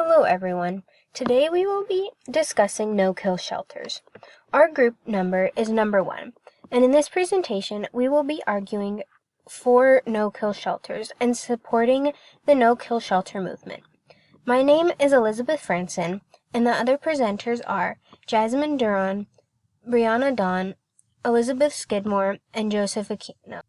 Hello everyone. Today we will be discussing no-kill shelters. Our group number is number 1, and in this presentation we will be arguing for no-kill shelters and supporting the no-kill shelter movement. My name is Elizabeth Franson, and the other presenters are Jasmine Duran, Brianna Dawn, Elizabeth Skidmore, and Joseph Aquino.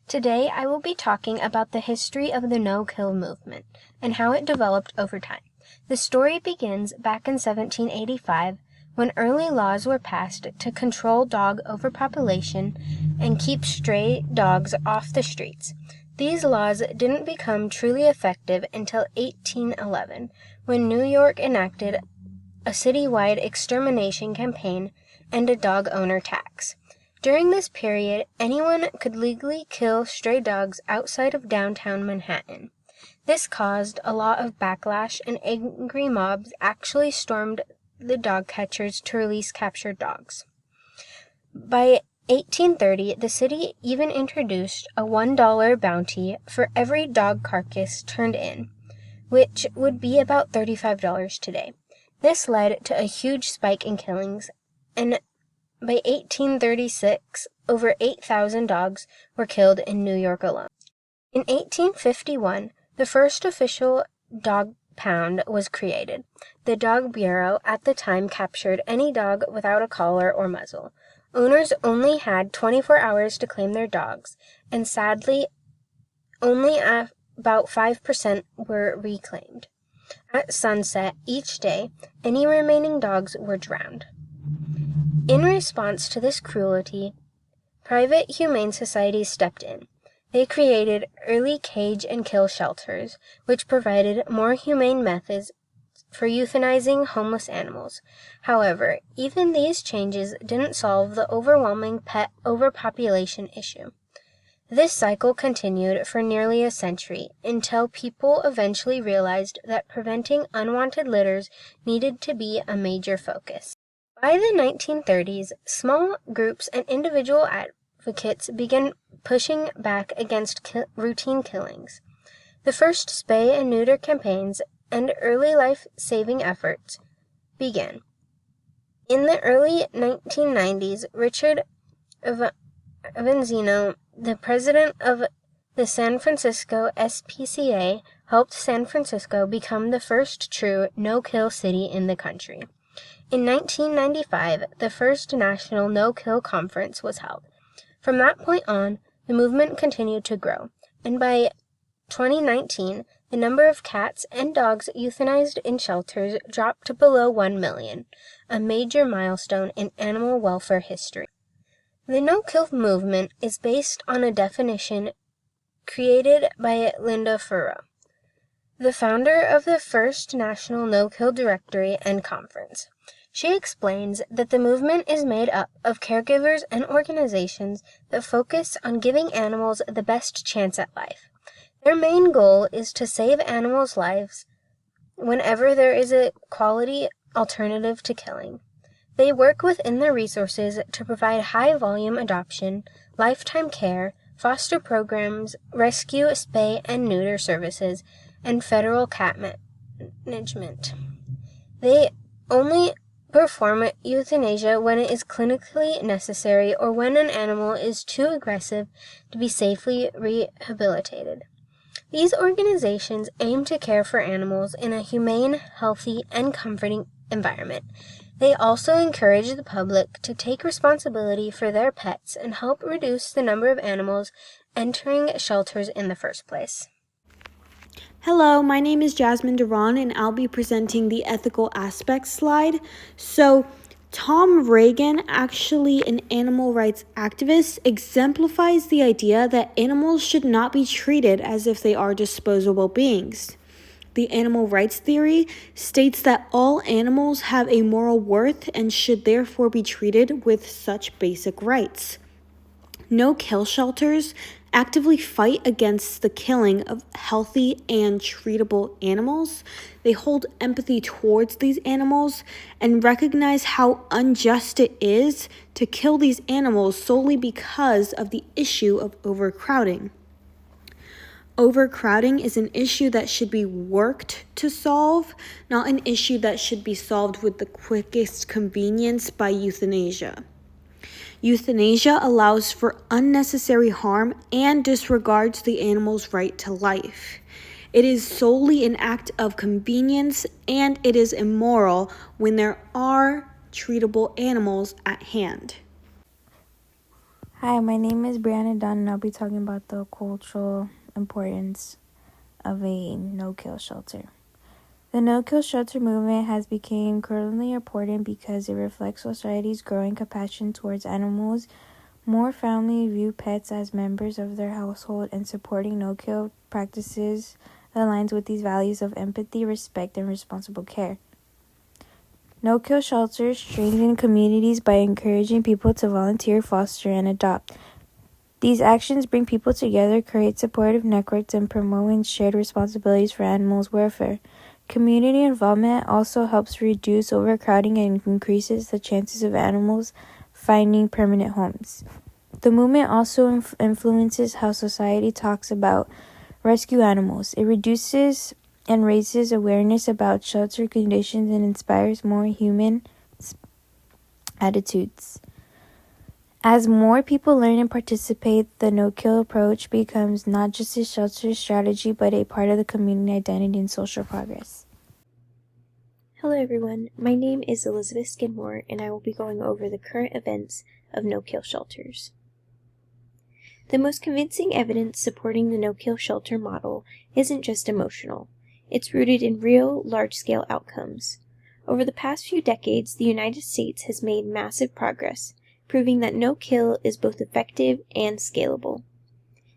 Today I will be talking about the history of the no-kill movement and how it developed over time. The story begins back in 1785 when early laws were passed to control dog overpopulation and keep stray dogs off the streets. These laws didn't become truly effective until 1811 when New York enacted a citywide extermination campaign and a dog owner tax. During this period, anyone could legally kill stray dogs outside of downtown Manhattan. This caused a lot of backlash, and angry mobs actually stormed the dog catchers to release captured dogs. By 1830, the city even introduced a $1 bounty for every dog carcass turned in, which would be about $35 today. This led to a huge spike in killings, and by 1836, over 8,000 dogs were killed in New York alone. In 1851, the first official dog pound was created. The Dog Bureau at the time captured any dog without a collar or muzzle. Owners only had 24 hours to claim their dogs, and sadly, only about 5% were reclaimed. At sunset each day, any remaining dogs were drowned. In response to this cruelty, private humane societies stepped in. They created early cage and kill shelters, which provided more humane methods for euthanizing homeless animals. However, even these changes didn't solve the overwhelming pet overpopulation issue. This cycle continued for nearly a century until people eventually realized that preventing unwanted litters needed to be a major focus. By the 1930s, small groups and individual advocates began pushing back against routine killings. The first spay and neuter campaigns and early life-saving efforts began. In the early 1990s, Richard Avanzino, the president of the San Francisco SPCA, helped San Francisco become the first true no-kill city in the country. In 1995, the first national no-kill conference was held. From that point on, the movement continued to grow, and by 2019, the number of cats and dogs euthanized in shelters dropped to below 1 million, a major milestone in animal welfare history. The no-kill movement is based on a definition created by Linda Furrow, the founder of the first national no-kill directory and conference. She explains that the movement is made up of caregivers and organizations that focus on giving animals the best chance at life. Their main goal is to save animals' lives whenever there is a quality alternative to killing. They work within their resources to provide high-volume adoption, lifetime care, foster programs, rescue, spay, and neuter services, and federal cat management. They only perform euthanasia when it is clinically necessary or when an animal is too aggressive to be safely rehabilitated. These organizations aim to care for animals in a humane, healthy, and comforting environment. They also encourage the public to take responsibility for their pets and help reduce the number of animals entering shelters in the first place. Hello, my name is Jasmine Duran, and I'll be presenting the ethical aspects slide. So, Tom Regan, actually an animal rights activist, exemplifies the idea that animals should not be treated as if they are disposable beings. The animal rights theory states that all animals have a moral worth and should therefore be treated with such basic rights. No-kill shelters actively fight against the killing of healthy and treatable animals. They hold empathy towards these animals and recognize how unjust it is to kill these animals solely because of the issue of overcrowding. Overcrowding is an issue that should be worked to solve, not an issue that should be solved with the quickest convenience by euthanasia. Euthanasia allows for unnecessary harm and disregards the animal's right to life. It is solely an act of convenience, and it is immoral when there are treatable animals at hand. Hi, my name is Brianna Dunn, and I'll be talking about the cultural importance of a no-kill shelter. The no-kill shelter movement has become currently important because it reflects society's growing compassion towards animals. More families view pets as members of their household, and supporting no-kill practices aligns with these values of empathy, respect, and responsible care. No-kill shelters strengthen communities by encouraging people to volunteer, foster, and adopt. These actions bring people together, create supportive networks, and promote shared responsibilities for animals' welfare. Community involvement also helps reduce overcrowding and increases the chances of animals finding permanent homes. The movement also influences how society talks about rescue animals. It reduces and raises awareness about shelter conditions and inspires more human attitudes. As more people learn and participate, the no-kill approach becomes not just a shelter strategy, but a part of the community identity and social progress. Hello everyone, my name is Elizabeth Skidmore, and I will be going over the current events of no-kill shelters. The most convincing evidence supporting the no-kill shelter model isn't just emotional. It's rooted in real, large-scale outcomes. Over the past few decades, the United States has made massive progress, proving that no-kill is both effective and scalable.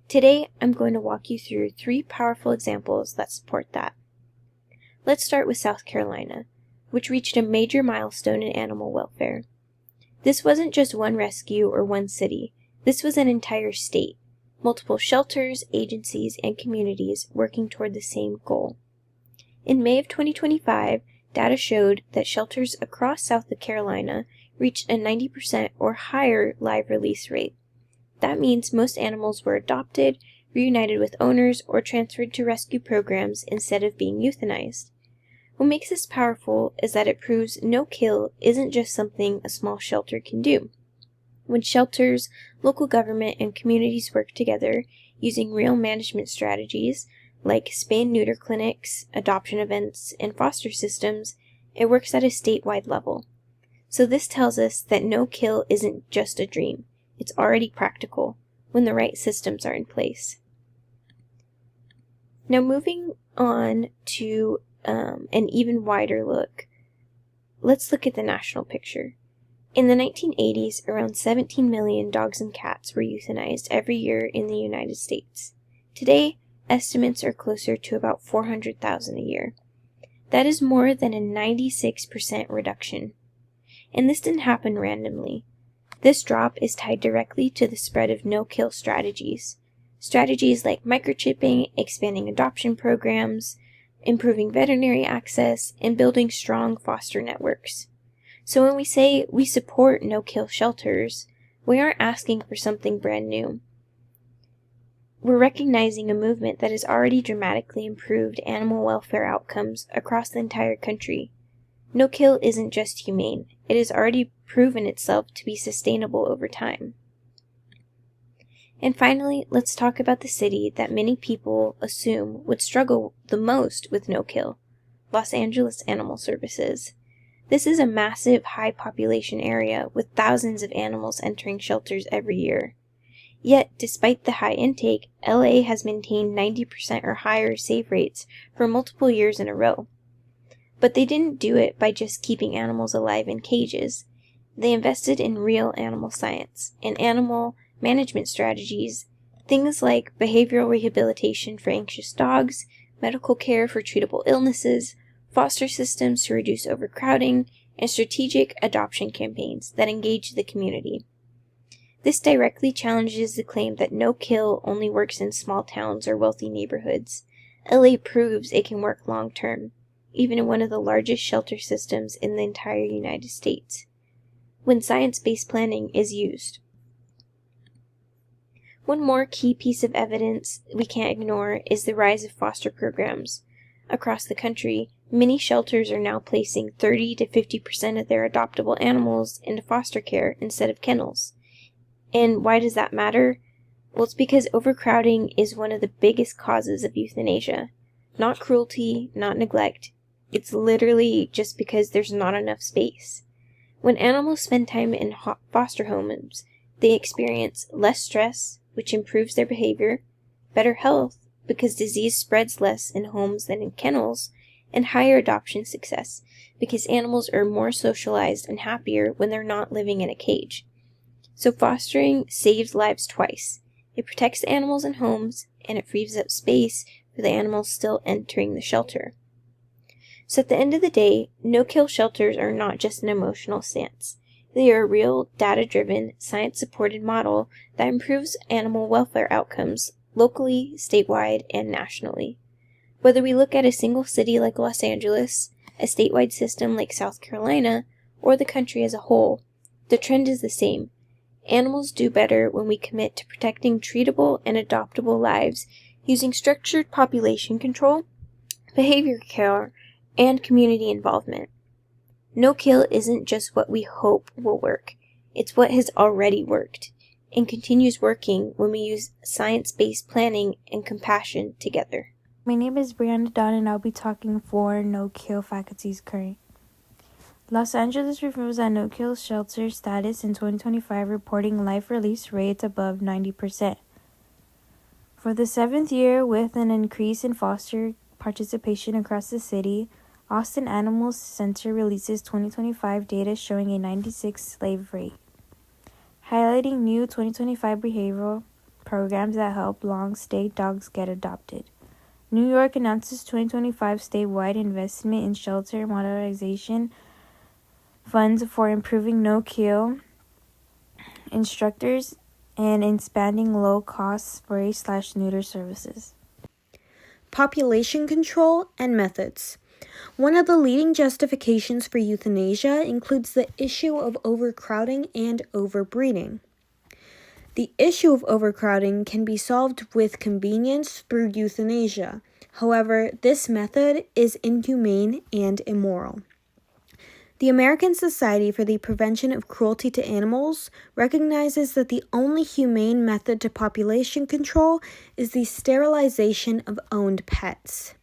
Today, I'm going to walk you through 3 powerful examples that support that. Let's start with South Carolina, which reached a major milestone in animal welfare. This wasn't just one rescue or one city. This was an entire state, multiple shelters, agencies, and communities working toward the same goal. In May of 2025, data showed that shelters across South Carolina reached a 90% or higher live release rate. That means most animals were adopted, reunited with owners, or transferred to rescue programs instead of being euthanized. What makes this powerful is that it proves no-kill isn't just something a small shelter can do. When shelters, local government, and communities work together using real management strategies like spay-and-neuter clinics, adoption events, and foster systems, it works at a statewide level. So this tells us that no-kill isn't just a dream. It's already practical when the right systems are in place. Now moving on to an even wider look, let's look at the national picture. In the 1980s, around 17 million dogs and cats were euthanized every year in the United States. Today, estimates are closer to about 400,000 a year. That is more than a 96% reduction. And this didn't happen randomly. This drop is tied directly to the spread of no-kill strategies. Strategies like microchipping, expanding adoption programs, improving veterinary access, and building strong foster networks. So when we say we support no-kill shelters, we aren't asking for something brand new. We're recognizing a movement that has already dramatically improved animal welfare outcomes across the entire country. No-kill isn't just humane, it has already proven itself to be sustainable over time. And finally, let's talk about the city that many people assume would struggle the most with no-kill, Los Angeles Animal Services. This is a massive, high population area with thousands of animals entering shelters every year. Yet, despite the high intake, LA has maintained 90% or higher save rates for multiple years in a row. But they didn't do it by just keeping animals alive in cages. They invested in real animal science and animal management strategies, things like behavioral rehabilitation for anxious dogs, medical care for treatable illnesses, foster systems to reduce overcrowding, and strategic adoption campaigns that engage the community. This directly challenges the claim that no-kill only works in small towns or wealthy neighborhoods. LA proves it can work long-term, even in one of the largest shelter systems in the entire United States, when science-based planning is used. One more key piece of evidence we can't ignore is the rise of foster programs. Across the country, many shelters are now placing 30 to 50% of their adoptable animals into foster care instead of kennels. And why does that matter? Well, it's because overcrowding is one of the biggest causes of euthanasia. Not cruelty, not neglect. It's literally just because there's not enough space. When animals spend time in foster homes, they experience less stress, which improves their behavior, better health, because disease spreads less in homes than in kennels, and higher adoption success, because animals are more socialized and happier when they're not living in a cage. So fostering saves lives twice. It protects the animals in homes, and it frees up space for the animals still entering the shelter. So at the end of the day, no-kill shelters are not just an emotional stance. They are a real, data-driven, science-supported model that improves animal welfare outcomes locally, statewide, and nationally. Whether we look at a single city like Los Angeles, a statewide system like South Carolina, or the country as a whole, the trend is the same. Animals do better when we commit to protecting treatable and adoptable lives using structured population control, behavior care, and community involvement. No-kill isn't just what we hope will work. It's what has already worked and continues working when we use science-based planning and compassion together. My name is Brianna Dunn, and I'll be talking for No-Kill Faculties Current. Los Angeles removes a no-kill shelter status in 2025, reporting life release rates above 90%. For the 7th year, with an increase in foster participation across the city, Austin Animal Center releases 2025 data showing a 96 slave rate, highlighting new 2025 behavioral programs that help long-stay dogs get adopted. New York announces 2025 statewide investment in shelter modernization funds for improving no-kill instructors and expanding low-cost spray/neuter services. Population control and methods. One of the leading justifications for euthanasia includes the issue of overcrowding and overbreeding. The issue of overcrowding can be solved with convenience through euthanasia. However, this method is inhumane and immoral. The American Society for the Prevention of Cruelty to Animals recognizes that the only humane method to population control is the sterilization of owned pets.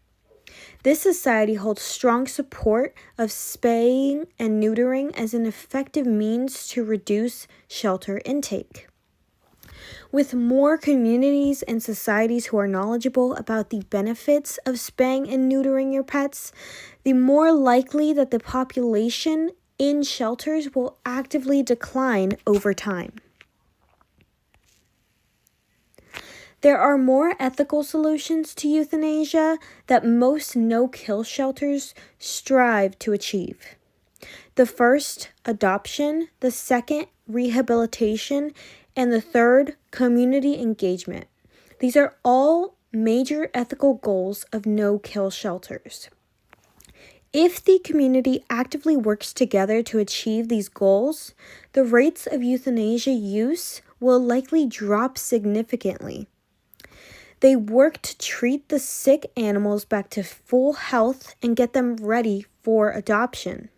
This society holds strong support of spaying and neutering as an effective means to reduce shelter intake. With more communities and societies who are knowledgeable about the benefits of spaying and neutering your pets, the more likely that the population in shelters will actively decline over time. There are more ethical solutions to euthanasia that most no-kill shelters strive to achieve. The first, adoption; the second, rehabilitation; and the third, community engagement. These are all major ethical goals of no-kill shelters. If the community actively works together to achieve these goals, the rates of euthanasia use will likely drop significantly. They work to treat the sick animals back to full health and get them ready for adoption.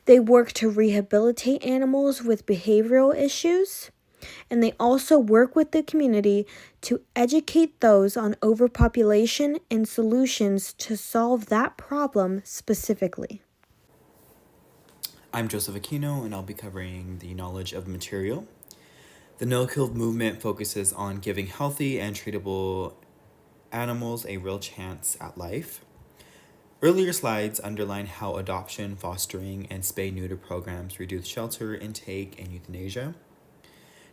They work to rehabilitate animals with behavioral issues, and they also work with the community to educate those on overpopulation and solutions to solve that problem specifically. I'm Joseph Aquino, and I'll be covering the knowledge of material. The no-kill movement focuses on giving healthy and treatable animals a real chance at life. Earlier slides underline how adoption, fostering, and spay-neuter programs reduce shelter intake and euthanasia.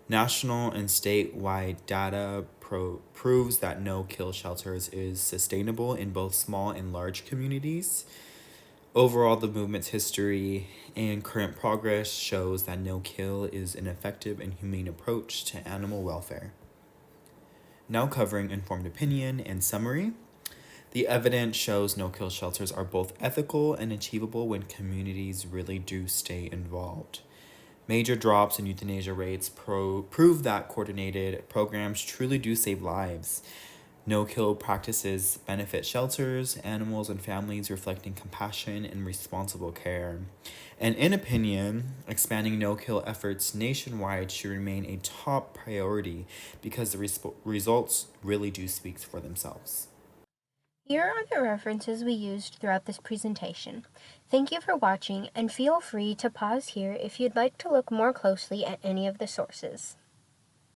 National and statewide data proves that no-kill shelters is sustainable in both small and large communities. Overall, the movement's history and current progress shows that no-kill is an effective and humane approach to animal welfare. Now covering informed opinion and summary. The evidence shows no-kill shelters are both ethical and achievable when communities really do stay involved. Major drops in euthanasia rates prove that coordinated programs truly do save lives. No-kill practices benefit shelters, animals, and families, reflecting compassion and responsible care. And in opinion, expanding no-kill efforts nationwide should remain a top priority because the results really do speak for themselves. Here are the references we used throughout this presentation. Thank you for watching, and feel free to pause here if you'd like to look more closely at any of the sources.